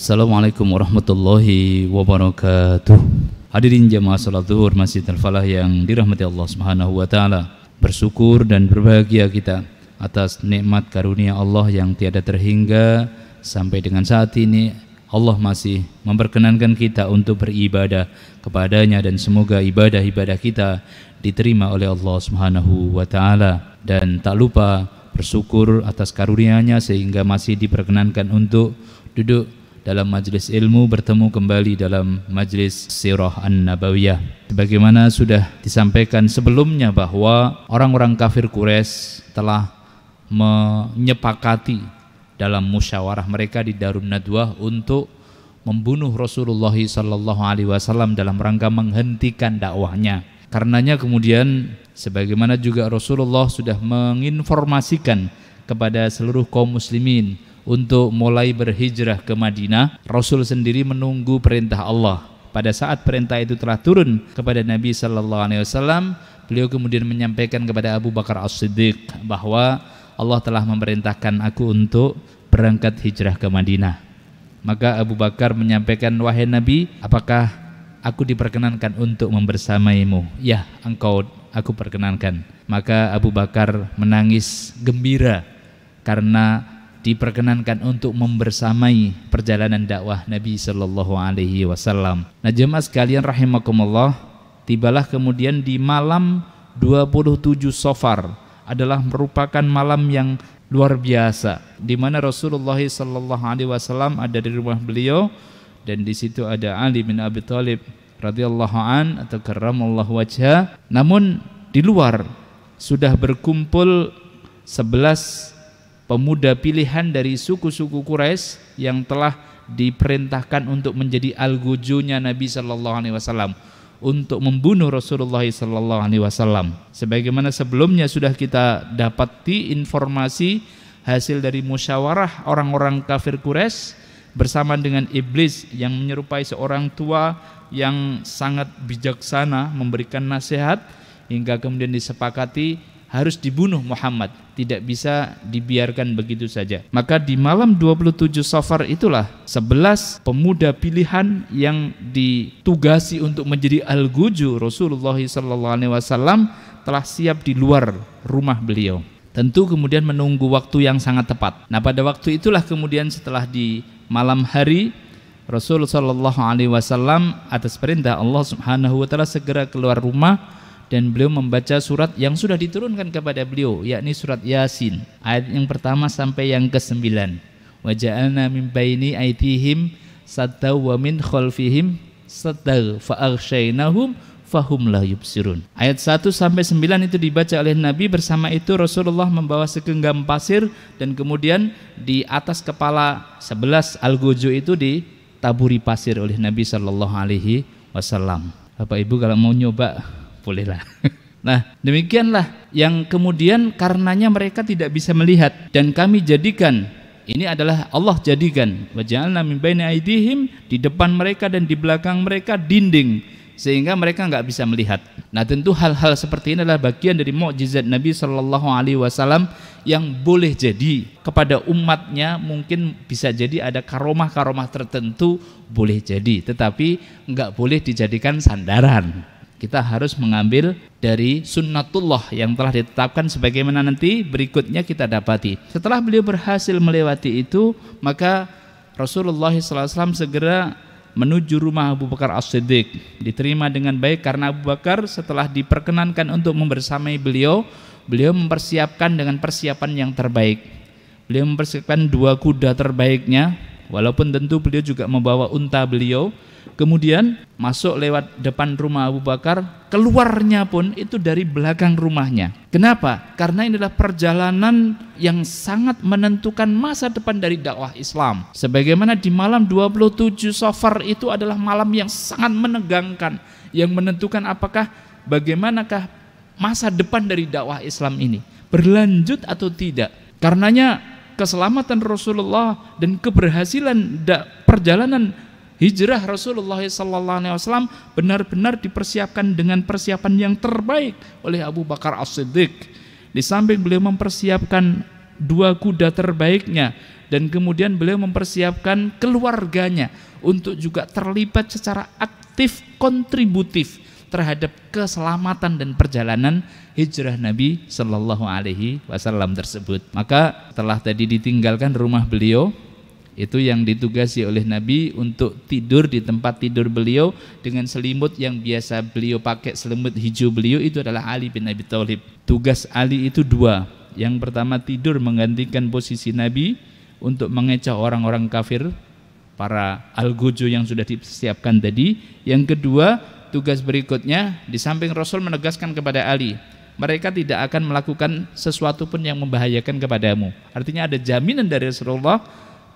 Assalamualaikum warahmatullahi wabarakatuh. Hadirin jamaah salat zuhur Masjid Al-Falah yang dirahmati Allah Subhanahu wa taala. Bersyukur dan berbahagia kita atas nikmat karunia Allah yang tiada terhingga sampai dengan saat ini. Allah masih memperkenankan kita untuk beribadah kepadanya dan semoga ibadah-ibadah kita diterima oleh Allah Subhanahu wa taala. Dan tak lupa bersyukur atas karunia-Nya sehingga masih diperkenankan untuk duduk dalam majlis ilmu, bertemu kembali dalam majlis Sirah An-Nabawiyah. Sebagaimana sudah disampaikan sebelumnya bahwa orang-orang kafir Quraisy telah menyepakati dalam musyawarah mereka di Darun Nadwah untuk membunuh Rasulullah SAW dalam rangka menghentikan dakwahnya. Karenanya kemudian sebagaimana juga Rasulullah sudah menginformasikan kepada seluruh kaum muslimin untuk mulai berhijrah ke Madinah, Rasul sendiri menunggu perintah Allah. Pada saat perintah itu telah turun kepada Nabi SAW, beliau kemudian menyampaikan kepada Abu Bakar As-Siddiq bahwa Allah telah memerintahkan aku untuk berangkat hijrah ke Madinah. Maka Abu Bakar menyampaikan, wahai Nabi, apakah aku diperkenankan untuk membersamaimu? Ya, aku perkenankan. Maka Abu Bakar menangis gembira karena diperkenankan untuk membersamai perjalanan dakwah Nabi Sallallahu Alaihi Wasallam. Nah jemaah sekalian rahimakumullah, tibalah kemudian di malam 27 Safar adalah merupakan malam yang luar biasa, di mana Rasulullah Sallallahu Alaihi Wasallam ada di rumah beliau dan di situ ada Ali bin Abi Thalib radhiyallahu an atau karramallahu wajhah. Namun di luar sudah berkumpul 11 pemuda pilihan dari suku-suku Quraisy yang telah diperintahkan untuk menjadi algojonya Nabi Sallallahu Alaihi Wasallam untuk membunuh Rasulullah Sallallahu Alaihi Wasallam. Sebagaimana sebelumnya sudah kita dapati informasi hasil dari musyawarah orang-orang kafir Quraisy bersama dengan iblis yang menyerupai seorang tua yang sangat bijaksana memberikan nasihat hingga kemudian disepakati harus dibunuh Muhammad, tidak bisa dibiarkan begitu saja. Maka di malam 27 Safar itulah 11 pemuda pilihan yang ditugasi untuk menjadi algojo Rasulullah SAW telah siap di luar rumah beliau. Tentu kemudian menunggu waktu yang sangat tepat. Nah pada waktu itulah kemudian setelah di malam hari Rasulullah SAW atas perintah Allah Subhanahu wa taala segera keluar rumah dan beliau membaca surat yang sudah diturunkan kepada beliau, yakni surat Yasin, ayat yang pertama sampai yang ke-9. Wa ja'alna min baini aydihim saddaw wa min khalfihim saddaw fa aghshaynahum fahum la yubsirun. Ayat 1 sampai 9 itu dibaca oleh Nabi. Bersama itu Rasulullah membawa segenggam pasir dan kemudian di atas kepala 11 algojo itu ditaburi pasir oleh Nabi sallallahu alaihi wasallam. Bapak Ibu kalau mau nyoba bolehlah. Nah demikianlah yang kemudian karenanya mereka tidak bisa melihat dan kami jadikan, ini adalah Allah jadikan, wa ja'alna min baini aydihim, di depan mereka dan di belakang mereka dinding sehingga mereka nggak bisa melihat. Nah tentu hal-hal seperti ini adalah bagian dari mukjizat Nabi Sallallahu Alaihi Wasallam yang boleh jadi kepada umatnya mungkin bisa jadi ada karomah-karomah tertentu boleh jadi, tetapi nggak boleh dijadikan sandaran. Kita harus mengambil dari sunnatullah yang telah ditetapkan sebagaimana nanti berikutnya kita dapati. Setelah beliau berhasil melewati itu, maka Rasulullah SAW segera menuju rumah Abu Bakar As-Siddiq. Diterima dengan baik karena Abu Bakar setelah diperkenankan untuk membersamai beliau, beliau mempersiapkan dengan persiapan yang terbaik. Beliau mempersiapkan 2 kuda terbaiknya, walaupun tentu beliau juga membawa unta beliau. Kemudian masuk lewat depan rumah Abu Bakar, keluarnya pun itu dari belakang rumahnya. Kenapa? Karena ini adalah perjalanan yang sangat menentukan masa depan dari dakwah Islam. Sebagaimana di malam 27 Safar itu adalah malam yang sangat menegangkan, yang menentukan apakah bagaimanakah masa depan dari dakwah Islam ini, berlanjut atau tidak. Karenanya keselamatan Rasulullah dan keberhasilan perjalanan hijrah Rasulullah SAW benar-benar dipersiapkan dengan persiapan yang terbaik oleh Abu Bakar As-Siddiq. Di samping beliau mempersiapkan 2 kuda terbaiknya, dan kemudian beliau mempersiapkan keluarganya untuk juga terlibat secara aktif kontributif terhadap keselamatan dan perjalanan hijrah Nabi Shallallahu Alaihi Wasallam tersebut. Maka telah tadi ditinggalkan rumah beliau, itu yang ditugasi oleh Nabi untuk tidur di tempat tidur beliau dengan selimut yang biasa beliau pakai, selimut hijau beliau itu adalah Ali bin Abi Thalib. Tugas Ali itu 2. Yang pertama tidur menggantikan posisi Nabi untuk mengecoh orang-orang kafir, para algojo yang sudah disiapkan tadi. Yang kedua, tugas berikutnya di samping Rasul menegaskan kepada Ali, mereka tidak akan melakukan sesuatu pun yang membahayakan kepadamu. Artinya ada jaminan dari Rasulullah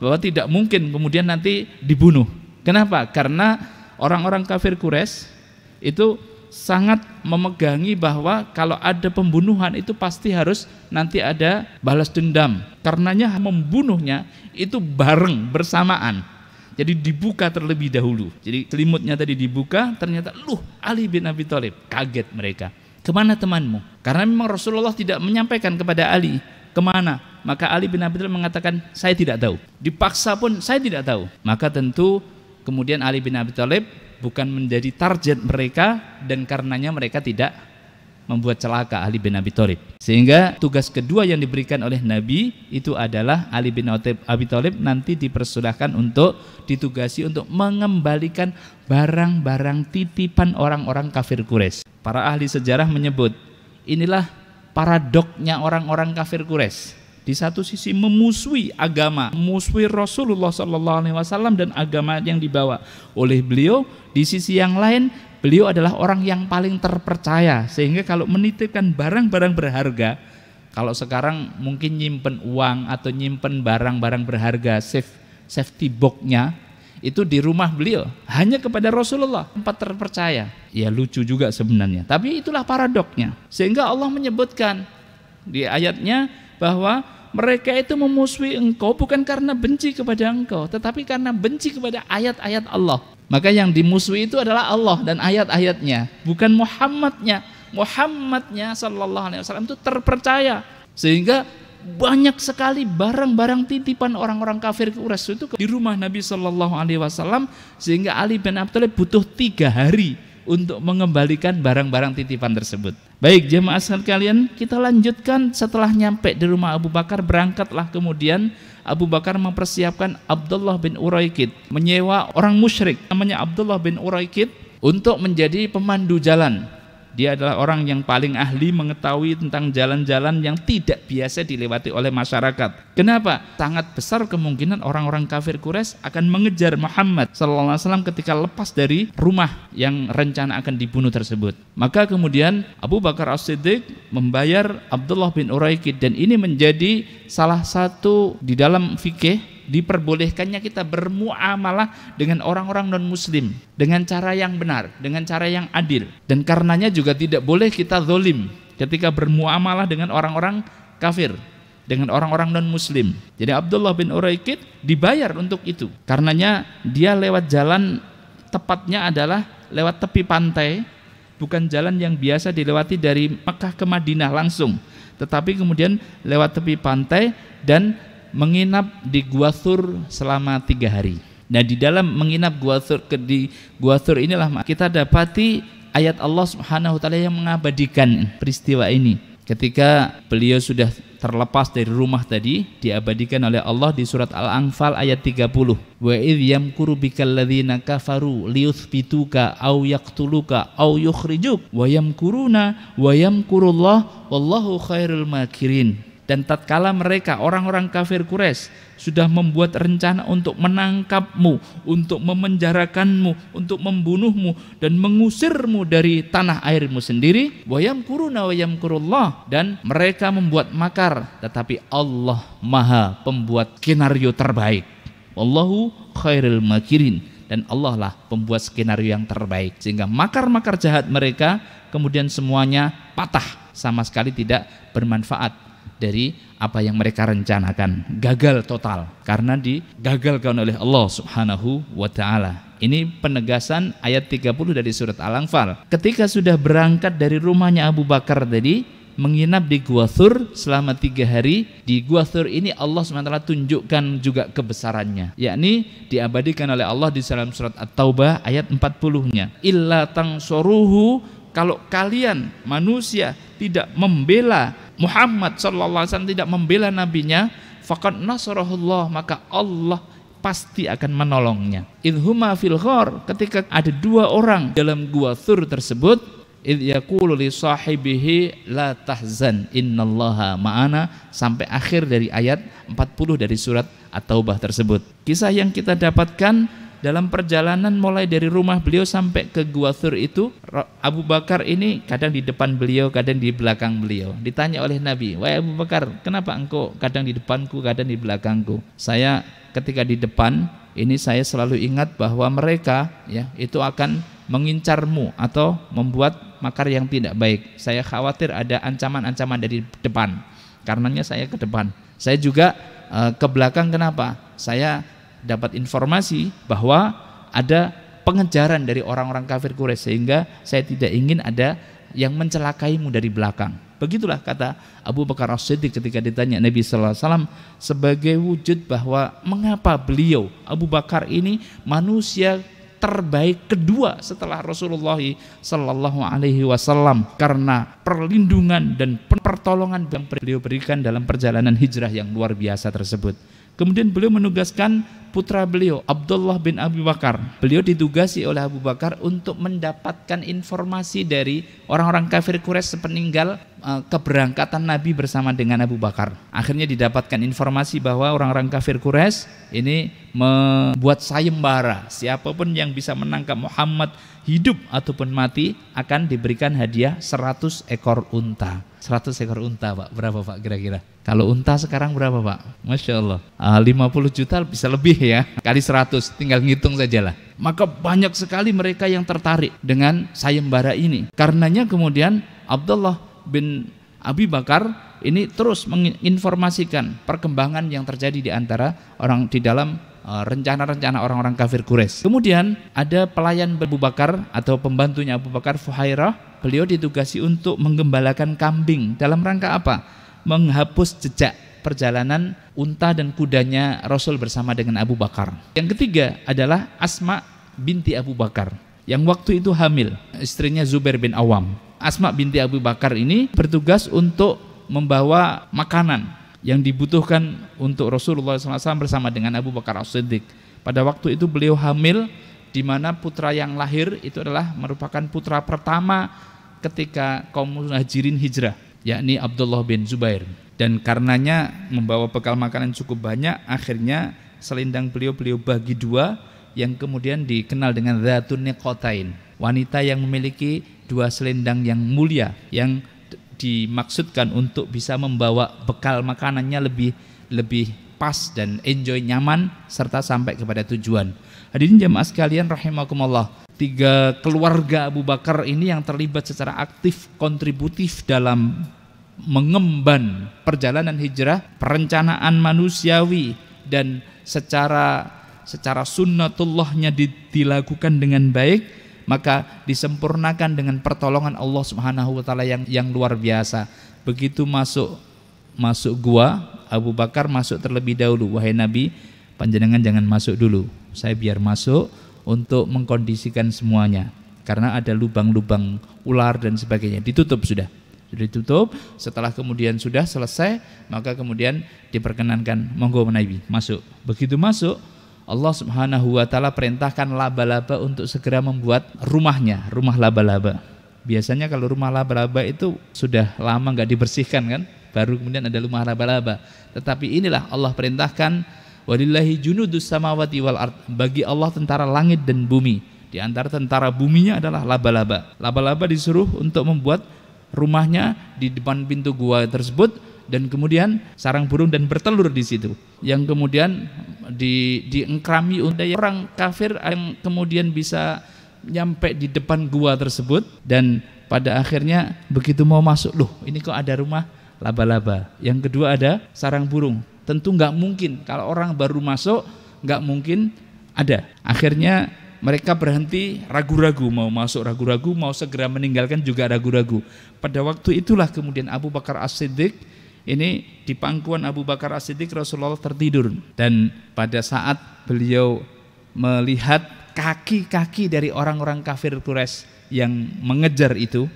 bahwa tidak mungkin kemudian nanti dibunuh. Kenapa? Karena orang-orang kafir Quraisy itu sangat memegangi bahwa kalau ada pembunuhan itu pasti harus nanti ada balas dendam. Karenanya membunuhnya itu bareng, bersamaan. Jadi dibuka terlebih dahulu. Jadi selimutnya tadi dibuka, ternyata Ali bin Abi Thalib. Kaget mereka. Kemana temanmu? Karena memang Rasulullah tidak menyampaikan kepada Ali kemana. Maka Ali bin Abi Thalib mengatakan, saya tidak tahu. Dipaksa pun saya tidak tahu. Maka tentu kemudian Ali bin Abi Thalib bukan menjadi target mereka, dan karenanya mereka tidak membuat celaka Ali bin Abi Thalib. Sehingga tugas kedua yang diberikan oleh Nabi itu adalah Ali bin Abi Thalib nanti dipersilahkan untuk ditugasi untuk mengembalikan barang-barang titipan orang-orang kafir Quraisy. Para ahli sejarah menyebut inilah paradoknya orang-orang kafir Quraisy. Di satu sisi memusuhi agama, memusuhi Rasulullah SAW dan agama yang dibawa oleh beliau. Di sisi yang lain, beliau adalah orang yang paling terpercaya, sehingga kalau menitipkan barang-barang berharga, kalau sekarang mungkin nyimpen uang atau nyimpen barang-barang berharga, safety box-nya itu di rumah beliau hanya kepada Rasulullah, tempat terpercaya. Ya lucu juga sebenarnya, tapi itulah paradoknya. Sehingga Allah menyebutkan di ayatnya bahwa mereka itu memusuhi engkau bukan karena benci kepada engkau, tetapi karena benci kepada ayat-ayat Allah. Maka yang dimusuhi itu adalah Allah dan ayat-ayatnya, bukan Muhammadnya. Muhammadnya sallallahu alaihi wasallam itu terpercaya, sehingga banyak sekali barang-barang titipan orang-orang kafir Quraisy itu di rumah Nabi sallallahu alaihi wasallam, sehingga Ali bin Abi Thalib butuh 3 hari untuk mengembalikan barang-barang titipan tersebut. Baik jemaah sekalian, kita lanjutkan. Setelah nyampe di rumah Abu Bakar, berangkatlah kemudian Abu Bakar mempersiapkan Abdullah bin Uraikid, menyewa orang musyrik namanya Abdullah bin Uraikid untuk menjadi pemandu jalan. Dia adalah orang yang paling ahli mengetahui tentang jalan-jalan yang tidak biasa dilewati oleh masyarakat. Kenapa? Sangat besar kemungkinan orang-orang kafir Quraisy akan mengejar Muhammad SAW ketika lepas dari rumah yang rencana akan dibunuh tersebut. Maka kemudian Abu Bakar As-Siddiq membayar Abdullah bin Uraikid, dan ini menjadi salah satu di dalam fikih diperbolehkannya kita bermuamalah dengan orang-orang non-muslim dengan cara yang benar, dengan cara yang adil, dan karenanya juga tidak boleh kita zalim ketika bermuamalah dengan orang-orang kafir, dengan orang-orang non-muslim. Jadi Abdullah bin Uraikid dibayar untuk itu, karenanya dia lewat jalan, tepatnya adalah lewat tepi pantai, bukan jalan yang biasa dilewati dari Mekah ke Madinah langsung, tetapi kemudian lewat tepi pantai dan menginap di Gua Thur selama 3 hari. Nah, di dalam menginap di Gua Thur inilah kita dapati ayat Allah Subhanahu wa taala yang mengabadikan peristiwa ini. Ketika beliau sudah terlepas dari rumah tadi, diabadikan oleh Allah di surat Al-Anfal ayat 30. Wa idh yamkuru bikal ladzina kafaru liyuthbituka aw yaqtuluka aw yukhrijuk wa yamkuruna wa yamkurullah wallahu khairul makirin. Dan tatkala mereka orang-orang kafir Quraisy sudah membuat rencana untuk menangkapmu, untuk memenjarakanmu, untuk membunuhmu dan mengusirmu dari tanah airmu sendiri, wa yamkuruna wa yamkurullah, dan mereka membuat makar, tetapi Allah Maha pembuat skenario terbaik. Wallahu khairul makirin, dan Allah lah pembuat skenario yang terbaik, sehingga makar-makar jahat mereka kemudian semuanya patah, sama sekali tidak bermanfaat dari apa yang mereka rencanakan, gagal total karena digagalkan oleh Allah Subhanahu wa taala. Ini penegasan ayat 30 dari surat Al-Anfal. Ketika sudah berangkat dari rumahnya Abu Bakar tadi, menginap di Gua Thur selama 3 hari. Di Gua Thur ini Allah SWT tunjukkan juga kebesarannya, yakni diabadikan oleh Allah di dalam surat At-Taubah ayat 40-nya. Illa tansuruhu, kalau kalian manusia tidak membela Muhammad sallallahu alaihi wasallam, tidak membela nabinya, faqad nasarahullah, maka Allah pasti akan menolongnya. Idhuma fil ghar, ketika ada 2 orang dalam Gua Thur tersebut, idh yaqulu li sahibihi la tahzan innallaha ma'ana, sampai akhir dari ayat 40 dari surat At-Taubah tersebut. Kisah yang kita dapatkan dalam perjalanan mulai dari rumah beliau sampai ke Gua Thur itu, Abu Bakar ini kadang di depan beliau, kadang di belakang beliau. Ditanya oleh Nabi, "Wahai Abu Bakar, kenapa engkau kadang di depanku, kadang di belakangku?" Saya ketika di depan ini saya selalu ingat bahwa mereka ya itu akan mengincarmu atau membuat makar yang tidak baik. Saya khawatir ada ancaman-ancaman dari depan, karenanya saya ke depan. Saya juga ke belakang. Kenapa? Saya dapat informasi bahwa ada pengejaran dari orang-orang kafir Quraisy, sehingga saya tidak ingin ada yang mencelakaimu dari belakang. Begitulah kata Abu Bakar As-Siddiq ketika ditanya Nabi sallallahu alaihi wasallam, sebagai wujud bahwa mengapa beliau Abu Bakar ini manusia terbaik kedua setelah Rasulullah sallallahu alaihi wasallam, karena perlindungan dan pertolongan yang beliau berikan dalam perjalanan hijrah yang luar biasa tersebut. Kemudian beliau menugaskan putra beliau Abdullah bin Abi Bakar. Beliau ditugasi oleh Abu Bakar untuk mendapatkan informasi dari orang-orang kafir Quraisy sepeninggal keberangkatan Nabi bersama dengan Abu Bakar. Akhirnya didapatkan informasi bahwa orang-orang kafir Quraisy ini membuat sayembara, siapapun yang bisa menangkap Muhammad hidup ataupun mati akan diberikan hadiah 100 ekor unta. 100 ekor unta, Pak. Berapa, Pak, kira-kira? Kalau unta sekarang berapa, Pak? Masya Allah, 50 juta bisa lebih ya, kali 100, tinggal ngitung sajalah. Maka banyak sekali mereka yang tertarik dengan sayembara ini. Karenanya kemudian Abdullah bin Abi Bakar ini terus menginformasikan perkembangan yang terjadi di antara orang di dalam rencana-rencana orang-orang kafir Quraisy. Kemudian ada pelayan Abu Bakar atau pembantunya Abu Bakar, Fuhairah. Beliau ditugasi untuk menggembalakan kambing. Dalam rangka apa? Menghapus jejak perjalanan unta dan kudanya Rasul bersama dengan Abu Bakar. Yang ketiga adalah Asma binti Abu Bakar, yang waktu itu hamil, istrinya Zubair bin Awam. Asma binti Abu Bakar ini bertugas untuk membawa makanan yang dibutuhkan untuk Rasulullah SAW bersama dengan Abu Bakar As-Siddiq. Pada waktu itu beliau hamil, di mana putra yang lahir itu adalah merupakan putra pertama ketika kaum muhajirin hijrah, yakni Abdullah bin Zubair. Dan karenanya membawa bekal makanan cukup banyak, akhirnya selendang beliau bagi 2, yang kemudian dikenal dengan Dzatun Niqatain, wanita yang memiliki 2 selendang yang mulia, yang dimaksudkan untuk bisa membawa bekal makanannya lebih pas dan enjoy, nyaman, serta sampai kepada tujuan. Hadirin jamaah sekalian rahimakumullah, 3 keluarga Abu Bakar ini yang terlibat secara aktif, kontributif dalam mengemban perjalanan hijrah, perencanaan manusiawi, dan secara sunnatullahnya dilakukan dengan baik, maka disempurnakan dengan pertolongan Allah Subhanahu wa taala yang luar biasa. Begitu masuk gua, Abu Bakar masuk terlebih dahulu. "Wahai Nabi, panjenengan jangan masuk dulu. Saya biar masuk untuk mengkondisikan semuanya, karena ada lubang-lubang ular dan sebagainya." Ditutup sudah ditutup. Setelah kemudian sudah selesai, maka kemudian diperkenankan, "Monggo Nabi, masuk." Begitu masuk, Allah Subhanahu wa taala perintahkan laba-laba untuk segera membuat rumahnya, rumah laba-laba. Biasanya kalau rumah laba-laba itu sudah lama nggak dibersihkan kan, baru kemudian ada rumah laba-laba. Tetapi inilah Allah perintahkan, walillahi junudus samawati wal ard, bagi Allah tentara langit dan bumi. Di antara tentara buminya adalah laba-laba. Laba-laba disuruh untuk membuat rumahnya di depan pintu gua tersebut, dan kemudian sarang burung dan bertelur di situ, yang kemudian diengkrami oleh orang kafir yang kemudian bisa nyampe di depan gua tersebut. Dan pada akhirnya begitu mau masuk, loh ini kok ada rumah laba-laba, yang kedua ada sarang burung. Tentu nggak mungkin, kalau orang baru masuk nggak mungkin ada. Akhirnya mereka berhenti ragu-ragu, mau masuk ragu-ragu, mau segera meninggalkan juga ragu-ragu. Pada waktu itulah kemudian Abu Bakar As-Siddiq, ini di pangkuan Abu Bakar As-Siddiq Rasulullah tertidur, dan pada saat beliau melihat kaki-kaki dari orang-orang kafir Quraisy yang mengejar itu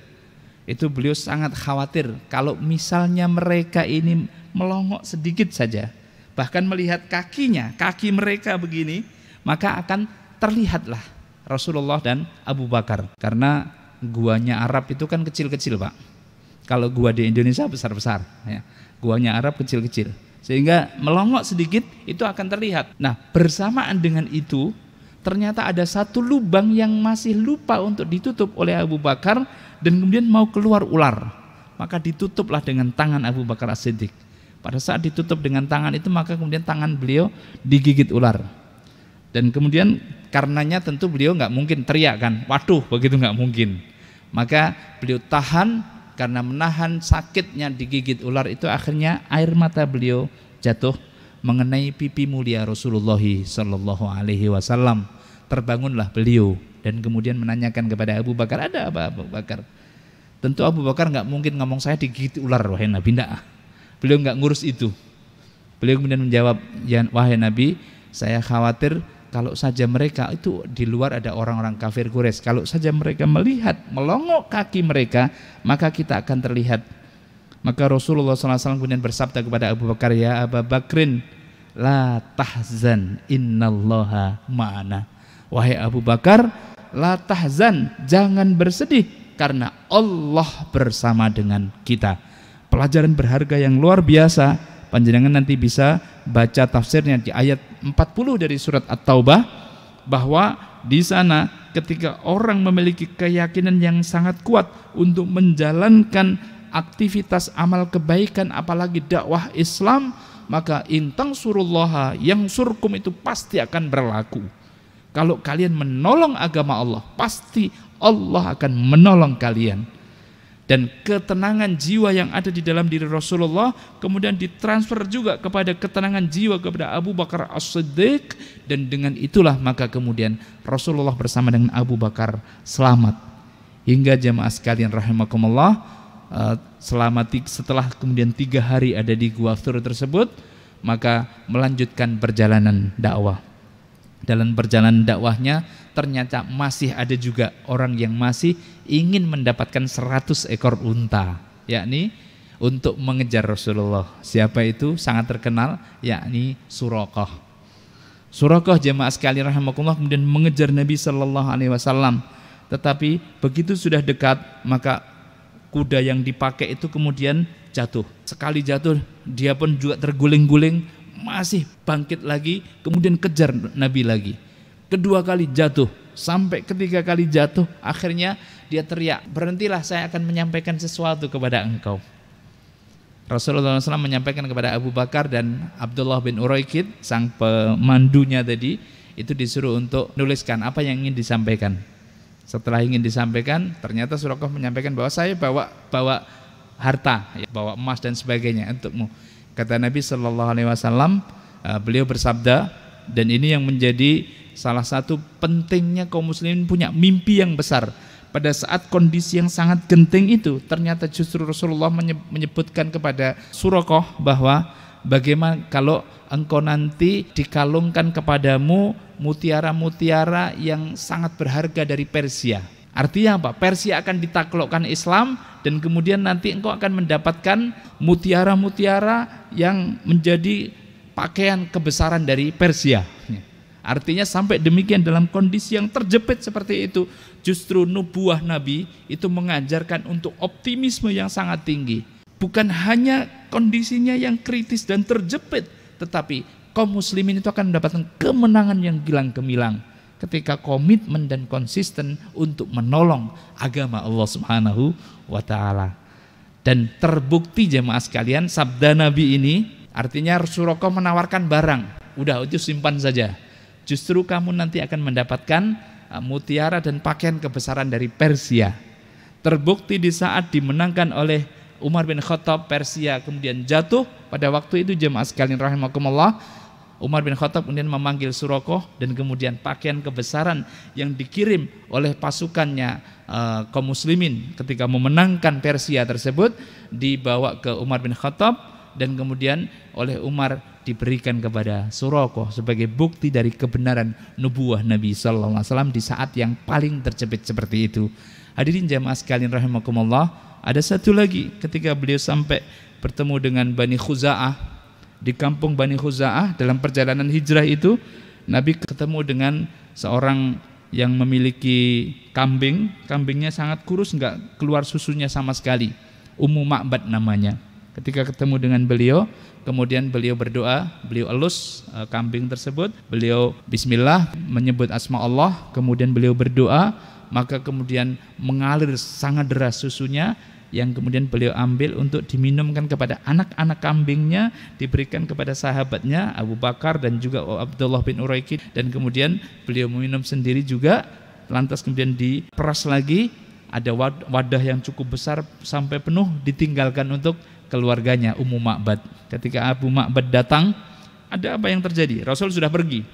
beliau sangat khawatir kalau misalnya mereka ini melongok sedikit saja, bahkan melihat kaki mereka begini, maka akan terlihatlah Rasulullah dan Abu Bakar. Karena guanya Arab itu kan kecil-kecil, Pak. Kalau gua di Indonesia besar-besar, ya. Guanya Arab kecil-kecil, sehingga melongok sedikit itu akan terlihat. Nah, bersamaan dengan itu ternyata ada satu lubang yang masih lupa untuk ditutup oleh Abu Bakar, dan kemudian mau keluar ular. Maka ditutuplah dengan tangan Abu Bakar As-Siddiq. Pada saat ditutup dengan tangan itu, maka kemudian tangan beliau digigit ular. Dan kemudian karenanya tentu beliau nggak mungkin teriak kan, waduh, begitu nggak mungkin. Maka beliau tahan, karena menahan sakitnya digigit ular itu, akhirnya air mata beliau jatuh mengenai pipi mulia Rasulullah Sallallahu Alaihi Wasallam. Terbangunlah beliau dan kemudian menanyakan kepada Abu Bakar, ada apa Abu Bakar? Tentu Abu Bakar nggak mungkin ngomong saya digigit ular, wahai Nabi, enggak. Beliau nggak ngurus itu. Beliau kemudian menjawab, ya wahai Nabi, saya khawatir kalau saja mereka itu di luar ada orang-orang kafir Quraisy, kalau saja mereka melihat melongok kaki mereka, maka kita akan terlihat. Maka Rasulullah SAW kemudian bersabda kepada Abu Bakar, ya Abu Bakrin, la tahzan, innallaha ma'ana. Wahai Abu Bakar, la tahzan, jangan bersedih, karena Allah bersama dengan kita. Pelajaran berharga yang luar biasa. Panjenengan nanti bisa baca tafsirnya di ayat 40 dari surat At-Taubah, bahwa di sana ketika orang memiliki keyakinan yang sangat kuat untuk menjalankan aktivitas amal kebaikan, apalagi dakwah Islam, maka intang surullaha yang surkum itu pasti akan berlaku. Kalau kalian menolong agama Allah, pasti Allah akan menolong kalian. Dan ketenangan jiwa yang ada di dalam diri Rasulullah kemudian ditransfer juga kepada ketenangan jiwa kepada Abu Bakar As-Siddiq, dan dengan itulah maka kemudian Rasulullah bersama dengan Abu Bakar selamat. Hingga jamaah sekalian rahimakumullah, setelah kemudian 3 hari ada di Gua Thur tersebut, maka melanjutkan perjalanan dakwah. Dalam perjalanan dakwahnya ternyata masih ada juga orang yang masih ingin mendapatkan 100 ekor unta, yakni untuk mengejar Rasulullah. Siapa itu? Sangat terkenal, yakni Suraqah. Suraqah jemaah sekalian rahimakumullah kemudian mengejar Nabi Sallallahu Alaihi Wasallam. Tetapi begitu sudah dekat, maka kuda yang dipakai itu kemudian jatuh. Sekali jatuh, dia pun juga terguling-guling, masih bangkit lagi, kemudian kejar Nabi lagi. Kedua kali jatuh, sampai ketiga kali jatuh, akhirnya dia teriak, berhentilah, saya akan menyampaikan sesuatu kepada engkau. Rasulullah SAW menyampaikan kepada Abu Bakar dan Abdullah bin Uraikid, sang pemandunya tadi, itu disuruh untuk menuliskan apa yang ingin disampaikan. Setelah ingin disampaikan, ternyata Suraqah menyampaikan bahwa saya bawa harta, bawa emas dan sebagainya untukmu. Kata Nabi Sallallahu Alaihi Wasallam, beliau bersabda, dan ini yang menjadi salah satu pentingnya kaum muslimin punya mimpi yang besar. Pada saat kondisi yang sangat genting itu, ternyata justru Rasulullah menyebutkan kepada Suraqah bahwa bagaimana kalau engkau nanti dikalungkan kepadamu mutiara-mutiara yang sangat berharga dari Persia. Artinya apa? Persia akan ditaklukkan Islam, dan kemudian nanti engkau akan mendapatkan mutiara-mutiara yang menjadi pakaian kebesaran dari Persia. Artinya sampai demikian dalam kondisi yang terjepit seperti itu, justru nubuah Nabi itu mengajarkan untuk optimisme yang sangat tinggi. Bukan hanya kondisinya yang kritis dan terjepit, tetapi kaum muslimin itu akan mendapatkan kemenangan yang gilang gemilang ketika komitmen dan konsisten untuk menolong agama Allah Subhanahu wa Ta'ala. Dan terbukti jemaah sekalian, sabda Nabi ini artinya Suraqah menawarkan barang, udah itu simpan saja, justru kamu nanti akan mendapatkan mutiara dan pakaian kebesaran dari Persia. Terbukti di saat dimenangkan oleh Umar bin Khattab, Persia kemudian jatuh. Pada waktu itu jemaah sekalian rahimakumullah, Umar bin Khattab kemudian memanggil Suraqah, dan kemudian pakaian kebesaran yang dikirim oleh pasukannya kaum muslimin ketika memenangkan Persia tersebut dibawa ke Umar bin Khattab, dan kemudian oleh Umar diberikan kepada Suraqah sebagai bukti dari kebenaran nubuah Nabi sallallahu alaihi wasallam di saat yang paling terjepit seperti itu. Hadirin jamaah sekalian rahimakumullah, ada satu lagi ketika beliau sampai bertemu dengan Bani Khuza'ah. Di kampung Bani Khuza'ah dalam perjalanan hijrah itu, Nabi ketemu dengan seorang yang memiliki kambing. Kambingnya sangat kurus, enggak keluar susunya sama sekali. Ummu Ma'bad namanya. Ketika ketemu dengan beliau, kemudian beliau berdoa, beliau elus kambing tersebut, beliau bismillah menyebut asma Allah, kemudian beliau berdoa, maka kemudian mengalir sangat deras susunya, yang kemudian beliau ambil untuk diminumkan kepada anak-anak kambingnya, diberikan kepada sahabatnya Abu Bakar dan juga Abdullah bin Uraikid, dan kemudian beliau meminum sendiri juga. Lantas kemudian diperas lagi, ada wadah yang cukup besar sampai penuh, ditinggalkan untuk keluarganya Ummu Ma'bad. Ketika Abu Ma'bad datang, ada apa yang terjadi? Rasul sudah pergi.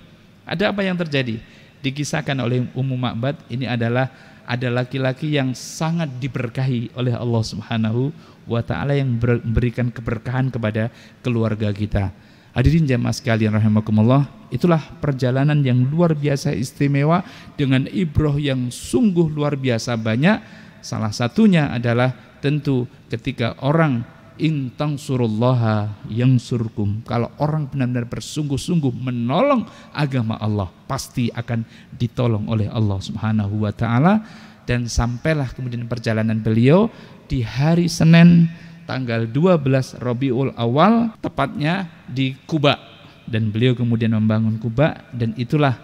Ada apa yang terjadi? Dikisahkan oleh Ummu Ma'bad, ini adalah ada laki-laki yang sangat diberkahi oleh Allah Subhanahu wa ta'ala, yang memberikan keberkahan kepada keluarga kita. Hadirin jamaah sekalian rahimakumullah, itulah perjalanan yang luar biasa istimewa dengan ibrah yang sungguh luar biasa banyak. Salah satunya adalah tentu ketika orang in tansurullaha yansurkum, kalau orang benar-benar bersungguh-sungguh menolong agama Allah, pasti akan ditolong oleh Allah Subhanahu wa ta'ala. Dan sampailah kemudian perjalanan beliau di hari Senin tanggal 12 Rabiul Awal, tepatnya di Quba, dan beliau kemudian membangun Quba, dan itulah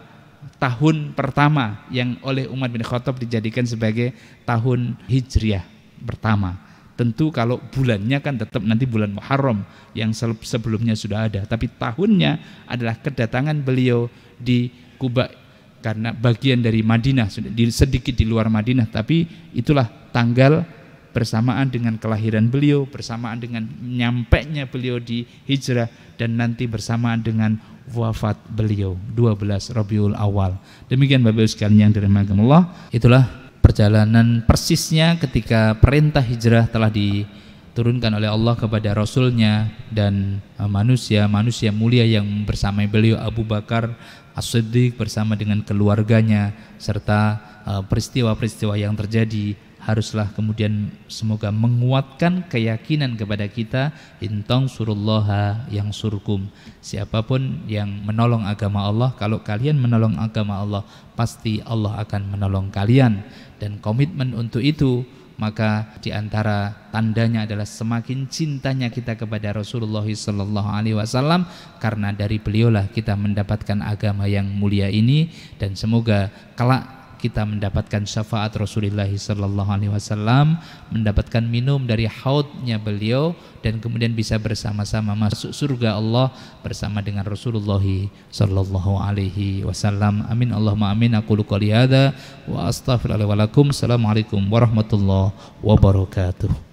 tahun pertama yang oleh Umar bin Khattab dijadikan sebagai tahun Hijriah pertama. Tentu kalau bulannya kan tetap nanti bulan Muharram yang sebelumnya sudah ada, tapi tahunnya adalah kedatangan beliau di Quba, karena bagian dari Madinah, sedikit di luar Madinah, tapi itulah tanggal bersamaan dengan kelahiran beliau, bersamaan dengan nyampainya beliau di hijrah, dan nanti bersamaan dengan wafat beliau 12 Rabiul Awal. Demikian Bapak Ibu sekalian yang dirahmati Allah, itulah perjalanan persisnya ketika perintah hijrah telah diturunkan oleh Allah kepada Rasulnya dan manusia mulia yang bersamai beliau, Abu Bakar As-Siddiq bersama dengan keluarganya, serta peristiwa-peristiwa yang terjadi haruslah kemudian semoga menguatkan keyakinan kepada kita, intang surullaha yang surkum, siapapun yang menolong agama Allah, kalau kalian menolong agama Allah pasti Allah akan menolong kalian. Dan komitmen untuk itu, maka diantara tandanya adalah semakin cintanya kita kepada Rasulullah SAW, karena dari beliaulah kita mendapatkan agama yang mulia ini, dan semoga kelak kita mendapatkan syafaat Rasulullah SAW, mendapatkan minum dari haudnya beliau, dan kemudian bisa bersama-sama masuk surga Allah bersama dengan Rasulullah SAW. Amin Allahumma amin. Aqulu qouli hadza wa astaghfirullahi wa lakum. Assalamualaikum warahmatullahi wabarakatuh.